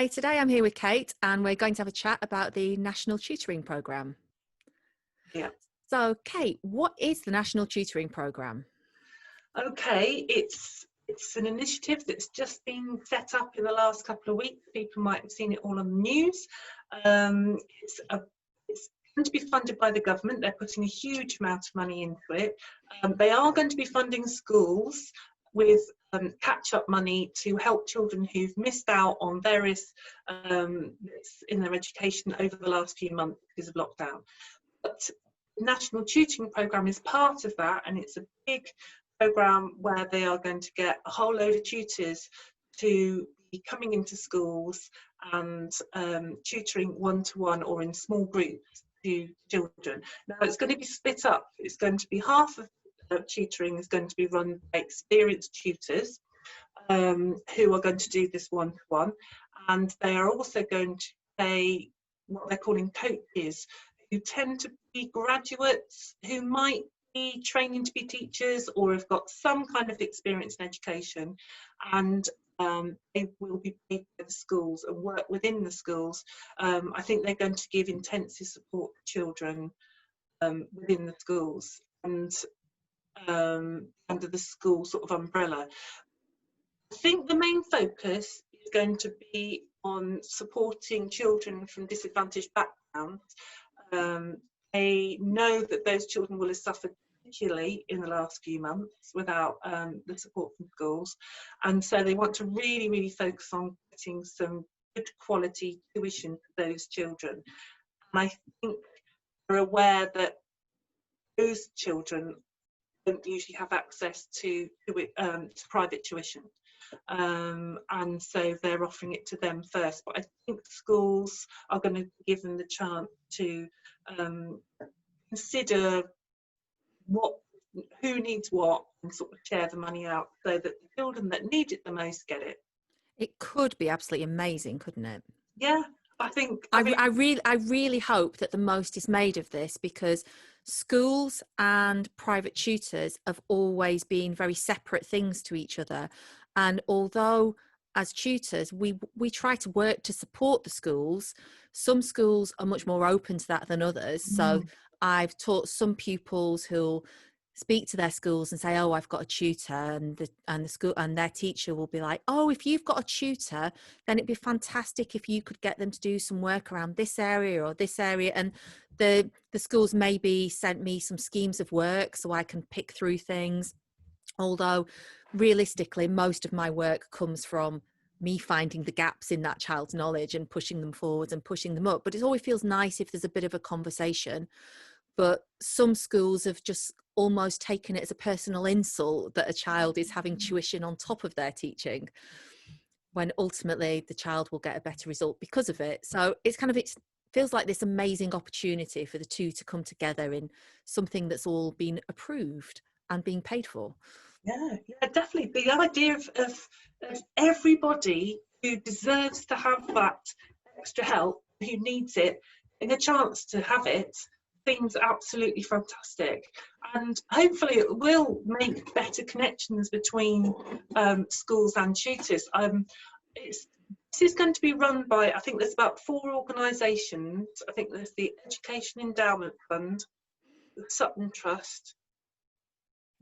Hey, today I'm here with Kate and we're going to have a chat about the National Tutoring Programme. Yeah. So, Kate, what is the National Tutoring Programme? Okay, it's an initiative that's just been set up in the last couple of weeks. People might have seen it all on the news. It's going to be funded by the government. They're putting a huge amount of money into it. They are going to be funding schools with catch-up money to help children who've missed out on various bits in their education over the last few months because of lockdown. But the National Tutoring Programme is part of that, and it's a big programme where they are going to get a whole load of tutors to be coming into schools and tutoring one-to-one or in small groups to children. Now it's going to be split up. It's going to be half of tutoring is going to be run by experienced tutors who are going to do this one-to-one, and they are also going to pay what they're calling coaches, who tend to be graduates who might be training to be teachers or have got some kind of experience in education, and they will be paid by the schools and work within the schools. I think they're going to give intensive support to children within the schools and under the school sort of umbrella. I think the main focus is going to be on supporting children from disadvantaged backgrounds. They know that those children will have suffered particularly in the last few months without the support from schools, and so they want to really focus on getting some good quality tuition for those children. And I think they're aware that those children don't usually have access to private tuition, and so they're offering it to them first. But I think schools are going to give them the chance to consider who needs what and sort of share the money out so that the children that need it the most get it. It could be absolutely amazing, couldn't it? Yeah, I really hope that the most is made of this, because schools and private tutors have always been very separate things to each other. And although as tutors, we try to work to support the schools, some schools are much more open to that than others. So I've taught some pupils who'll speak to their schools and say, oh, I've got a tutor, and the school and their teacher will be like, oh, if you've got a tutor, then it'd be fantastic if you could get them to do some work around this area or this area. And the schools maybe sent me some schemes of work so I can pick through things. Although realistically, most of my work comes from me finding the gaps in that child's knowledge and pushing them forwards and pushing them up. But it always feels nice if there's a bit of a conversation. But some schools have just almost taken it as a personal insult that a child is having tuition on top of their teaching, when ultimately the child will get a better result because of it. So it feels like this amazing opportunity for the two to come together in something that's all been approved and being paid for. Yeah, definitely. The idea of everybody who deserves to have that extra help, who needs it, and a chance to have it, seems absolutely fantastic. And hopefully it will make better connections between schools and tutors. This is going to be run by, I think there's about 4 organisations. I think there's the Education Endowment Fund, the Sutton Trust,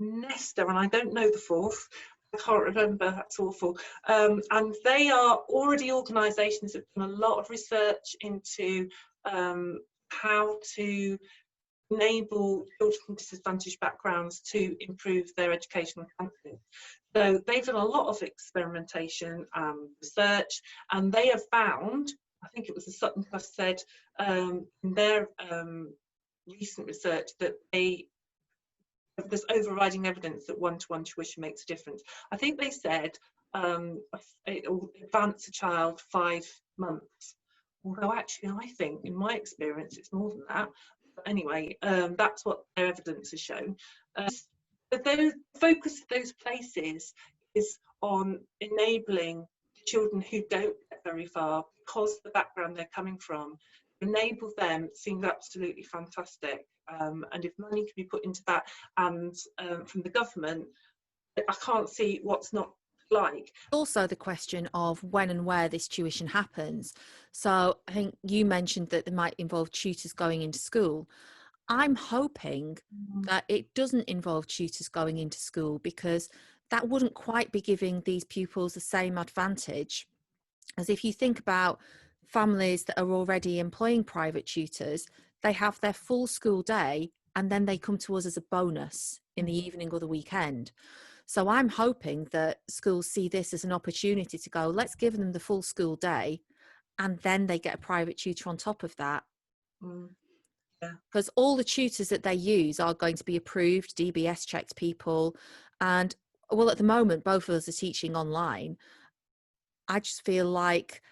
Nesta, and I don't know the 4th. I can't remember, that's awful. And they are already organisations that have done a lot of research into how to enable children from disadvantaged backgrounds to improve their educational confidence. So they've done a lot of experimentation and research, and they have found, I think it was the Sutton Trust said in their recent research, that there's overriding evidence that one-to-one tuition makes a difference. I think they said it will advance a child 5 months. Although actually, I think, in my experience, it's more than that. But anyway, that's what their evidence has shown. The focus of those places is on enabling children who don't get very far because of the background they're coming from. Enable them seems absolutely fantastic. And if money can be put into that and from the government, I can't see what's not like. Also the question of when and where this tuition happens. So I think you mentioned that they might involve tutors going into school. I'm hoping that it doesn't involve tutors going into school, because that wouldn't quite be giving these pupils the same advantage as if you think about families that are already employing private tutors. They have their full school day and then they come to us as a bonus in the evening or the weekend. So I'm hoping that schools see this as an opportunity to go, let's give them the full school day and then they get a private tutor on top of that. Yeah. Because all the tutors that they use are going to be approved, DBS checked people. And well, at the moment, both of us are teaching online. I just feel like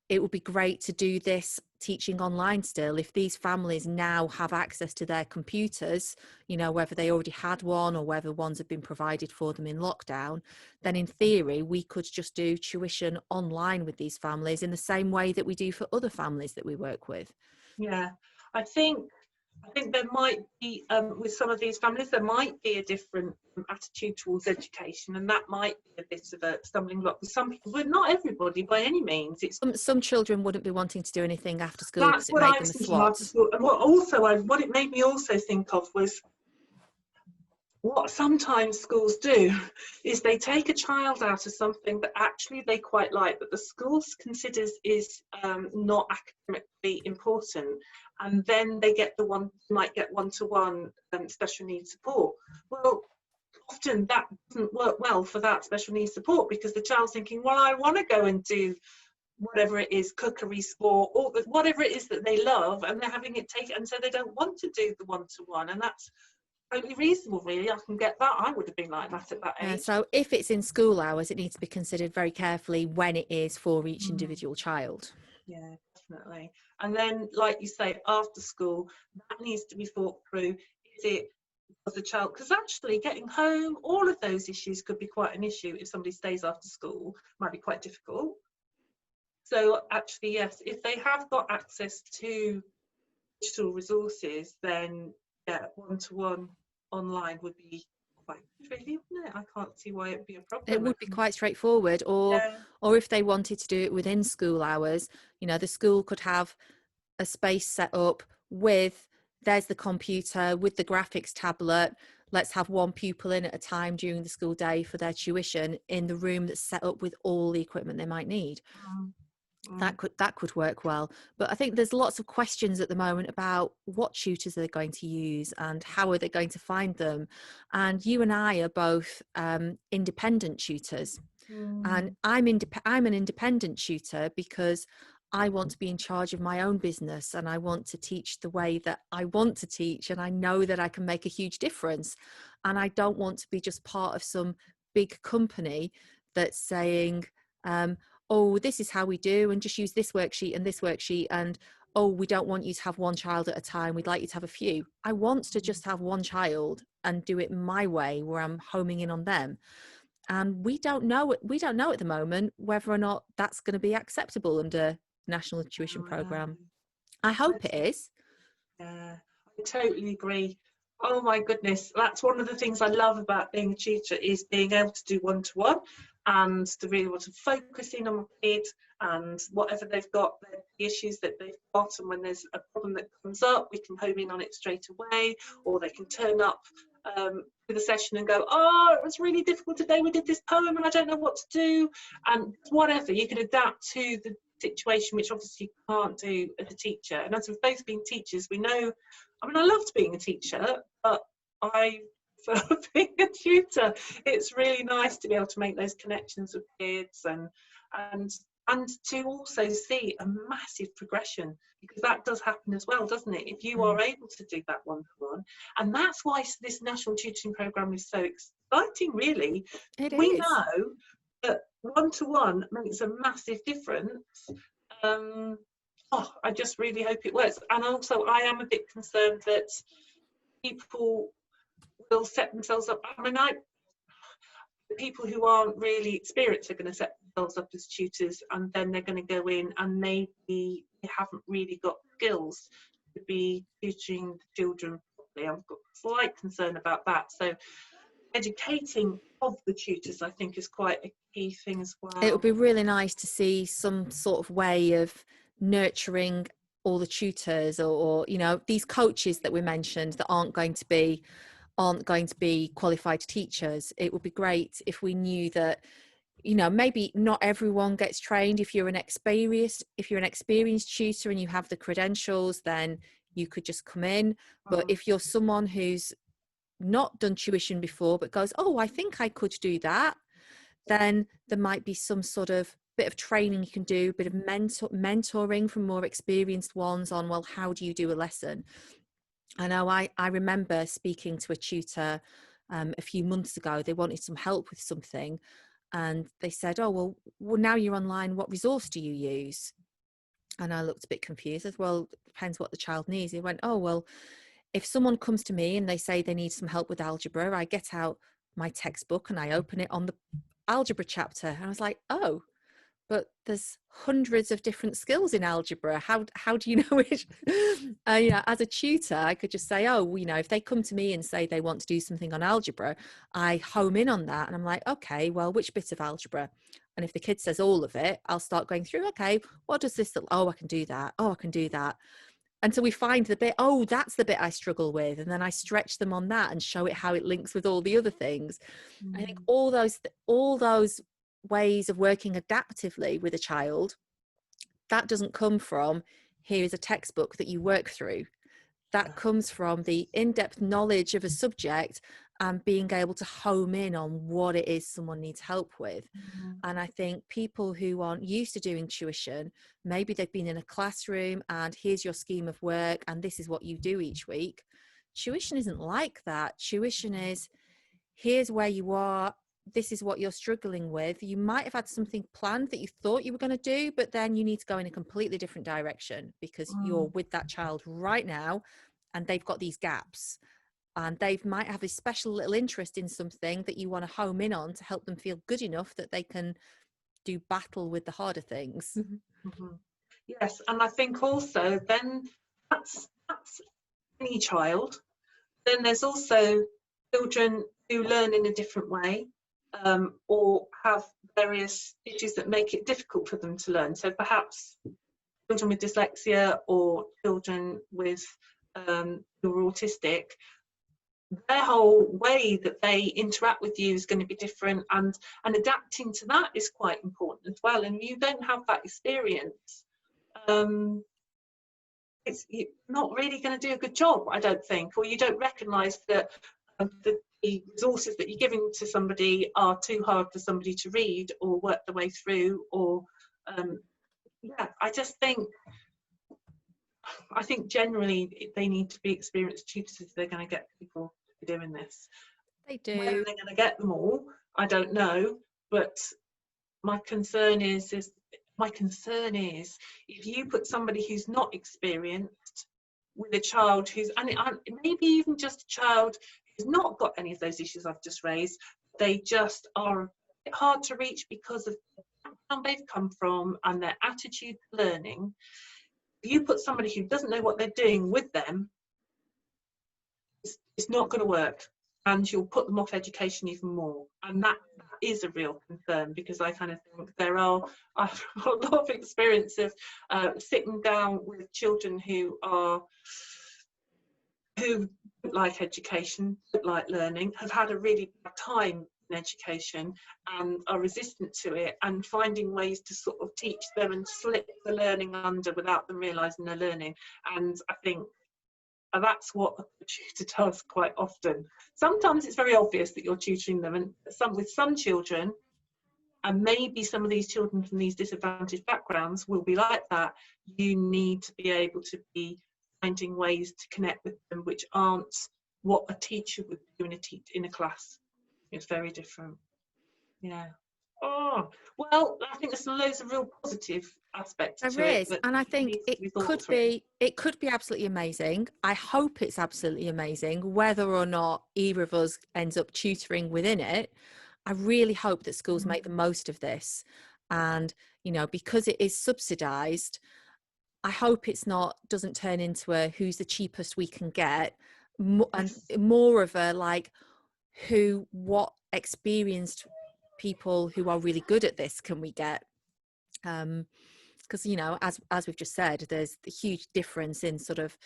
it would be great to do this teaching online still. If these families now have access to their computers, you know, whether they already had one or whether ones have been provided for them in lockdown, then in theory, we could just do tuition online with these families in the same way that we do for other families that we work with. Yeah, I think there might be, with some of these families, there might be a different attitude towards education, and that might be a bit of a stumbling block with some people, but not everybody by any means. It's Some children wouldn't be wanting to do anything after school because that's it what made I them was a thinking after swot. school. And what it made me also think of was what sometimes schools do is they take a child out of something that actually they quite like, but the school considers is not academically important, and then they might get one-to-one special needs support. Well, often that doesn't work well for that special needs support, because the child's thinking, well, I want to go and do whatever it is, cookery, sport, or whatever it is that they love, and they're having it taken, and so they don't want to do the one-to-one, and that's totally reasonable, really. I can get that. I would have been like that at that age. So if it's in school hours, it needs to be considered very carefully when it is for each individual child. Yeah, definitely. And then, like you say, after school, that needs to be thought through. Is it because the child, because actually getting home, all of those issues could be quite an issue if somebody stays after school, might be quite difficult. So actually, yes, if they have got access to digital resources, then yeah, one-to-one online would be quite good, really, wouldn't it? I can't see why it would be a problem. It would be quite straightforward. Or Yeah. or if they wanted to do it within school hours, you know, the school could have a space set up with, there's the computer with the graphics tablet, let's have one pupil in at a time during the school day for their tuition in the room that's set up with all the equipment they might need. That could work well. But I think there's lots of questions at the moment about what tutors they're going to use and how are they going to find them. And you and I are both independent tutors, and I'm an independent tutor because I want to be in charge of my own business and I want to teach the way that I want to teach, and I know that I can make a huge difference, and I don't want to be just part of some big company that's saying oh, this is how we do, and just use this worksheet, and oh, we don't want you to have one child at a time, we'd like you to have a few. I want to just have one child and do it my way, where I'm homing in on them. And we don't know at the moment whether or not that's going to be acceptable under National Tutoring Programme. I hope it is. Yeah, I totally agree. Oh my goodness, that's one of the things I love about being a tutor, is being able to do one-to-one and to really want to focus in on my kids and whatever they've got, the issues that they've got, and when there's a problem that comes up, we can home in on it straight away, or they can turn up to the session and go, oh, it was really difficult today, we did this poem and I don't know what to do, and whatever, you can adapt to the situation, which obviously you can't do as a teacher. And as we've both been teachers, we know, I mean, I loved being a teacher, but I prefer being a tutor. It's really nice to be able to make those connections with kids and to also see a massive progression, because that does happen as well, doesn't it? If you are able to do that one-to-one, and that's why this National Tutoring Programme is so exciting, really. We know that one-to-one makes a massive difference. I just really hope it works. And also, I am a bit concerned that people will set themselves up. I mean, people who aren't really experienced are going to set themselves up as tutors, and then they're going to go in and maybe they haven't really got skills to be tutoring the children properly. I've got a slight concern about that. So educating of the tutors, I think, is quite a key thing as well. It would be really nice to see some sort of way of nurturing all the tutors, or you know, these coaches that we mentioned that aren't going to be qualified teachers. It would be great if we knew that, you know, maybe not everyone gets trained. If you're an experienced tutor and you have the credentials, then you could just come in. But if you're someone who's not done tuition before but goes, oh, I think I could do that, then there might be some sort of bit of training you can do, a bit of mentoring from more experienced ones on, well, how do you do a lesson? I know I remember speaking to a tutor a few months ago. They wanted some help with something, and they said, oh, well, now you're online, what resource do you use? And I looked a bit confused. I said, well, it depends what the child needs. He went, oh, well, if someone comes to me and they say they need some help with algebra, I get out my textbook and I open it on the algebra chapter. And I was like, oh, but there's hundreds of different skills in algebra. How do you know which? Yeah, as a tutor, I could just say, oh, you know, if they come to me and say they want to do something on algebra, I home in on that. And I'm like, okay, well, which bit of algebra? And if the kid says all of it, I'll start going through, okay, what does this look? Oh, I can do that. Oh, I can do that. Until we find the bit, oh, that's the bit I struggle with. And then I stretch them on that and show it how it links with all the other things. I think all those ways of working adaptively with a child, that doesn't come from, here is a textbook that you work through. That comes from the in-depth knowledge of a subject and being able to home in on what it is someone needs help with. And I think people who aren't used to doing tuition, maybe they've been in a classroom and here's your scheme of work and this is what you do each week. Tuition isn't like that. Tuition is, here's where you are, this is what you're struggling with. You might have had something planned that you thought you were going to do, but then you need to go in a completely different direction because you're with that child right now and they've got these gaps. And they might have a special little interest in something that you want to home in on to help them feel good enough that they can do battle with the harder things. Yes, and I think also then that's any child. Then there's also children who learn in a different way, or have various issues that make it difficult for them to learn. So perhaps children with dyslexia or children with who are autistic, their whole way that they interact with you is going to be different, and adapting to that is quite important as well. And you don't have that experience, you're not really going to do a good job, I don't think, or you don't recognise that the resources that you're giving to somebody are too hard for somebody to read or work their way through, or yeah, I think generally they need to be experienced tutors if they're going to get people to be doing this. They do. Whether they're going to get them all, I don't know, but my concern is if you put somebody who's not experienced with a child who's, and maybe even just a child who's not got any of those issues I've just raised, they just are a bit hard to reach because of the background they've come from and their attitude to learning. If you put somebody who doesn't know what they're doing with them, it's not going to work, and you'll put them off education even more. And that is a real concern, because I kind of think I've got a lot of experience of sitting down with children who don't like education, don't like learning, have had a really bad time in education and are resistant to it, and finding ways to sort of teach them and slip the learning under without them realising they're learning. And I think that's what a tutor does quite often. Sometimes it's very obvious that you're tutoring them, and with some children, and maybe some of these children from these disadvantaged backgrounds will be like that, you need to be able to be finding ways to connect with them which aren't what a teacher would do in a class. It's very different. Yeah. Oh, well, I think there's loads of real positive aspects to it. There is, and I think it could be absolutely amazing. I hope it's absolutely amazing. Whether or not either of us ends up tutoring within it, I really hope that schools make the most of this. And, you know, because it is subsidised, I hope doesn't turn into a who's the cheapest we can get, and more of a like, what experienced people who are really good at this can we get? Because, you know, as we've just said, there's a huge difference in sort of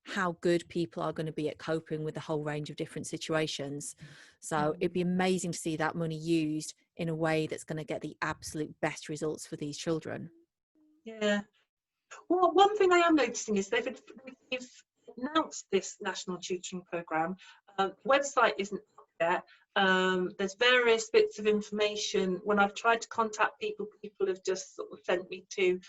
how good people are going to be at coping with a whole range of different situations. So it'd be amazing to see that money used in a way that's going to get the absolute best results for these children. Yeah. Well, one thing I am noticing is they've announced this National Tutoring Programme. The website isn't up yet. There's various bits of information. When I've tried to contact people, people have just sort of sent me to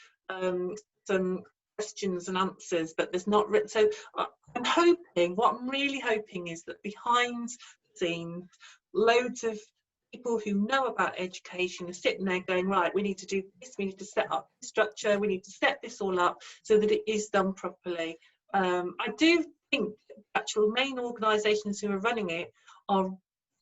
some questions and answers, but there's not written. So I'm hoping, what I'm really hoping is that behind the scenes, loads of people who know about education are sitting there going, right, we need to do this, we need to set up the structure, we need to set this all up so that it is done properly. I do think the actual main organisations who are running it are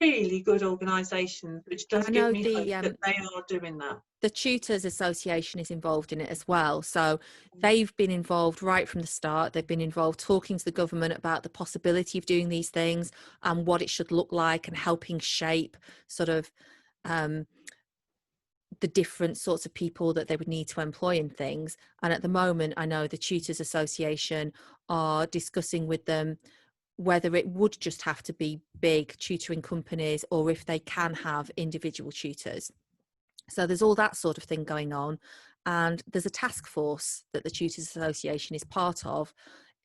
really good organisations, which does give me hope that they are doing that. The Tutors Association is involved in it as well. So they've been involved right from the start. They've been involved talking to the government about the possibility of doing these things and what it should look like, and helping shape sort of the different sorts of people that they would need to employ in things. And at the moment, I know the Tutors Association are discussing with them whether it would just have to be big tutoring companies or if they can have individual tutors. So there's all that sort of thing going on. And there's a task force that the Tutors Association is part of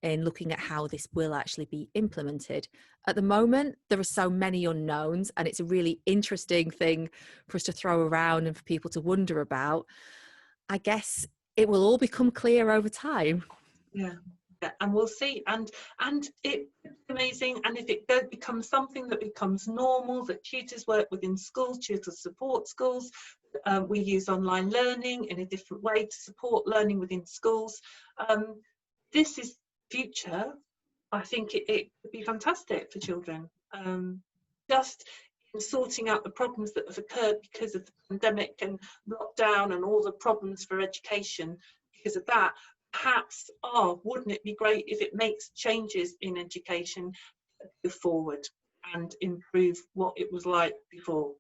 in looking at how this will actually be implemented. At the moment, there are so many unknowns, and it's a really interesting thing for us to throw around and for people to wonder about. I guess it will all become clear over time. Yeah. And we'll see, and it's amazing. And if it becomes something that becomes normal, that tutors work within schools, tutors support schools, we use online learning in a different way to support learning within schools. This is future. I think it would be fantastic for children. Just in sorting out the problems that have occurred because of the pandemic and lockdown and all the problems for education because of that. Perhaps, wouldn't it be great if it makes changes in education go forward and improve what it was like before?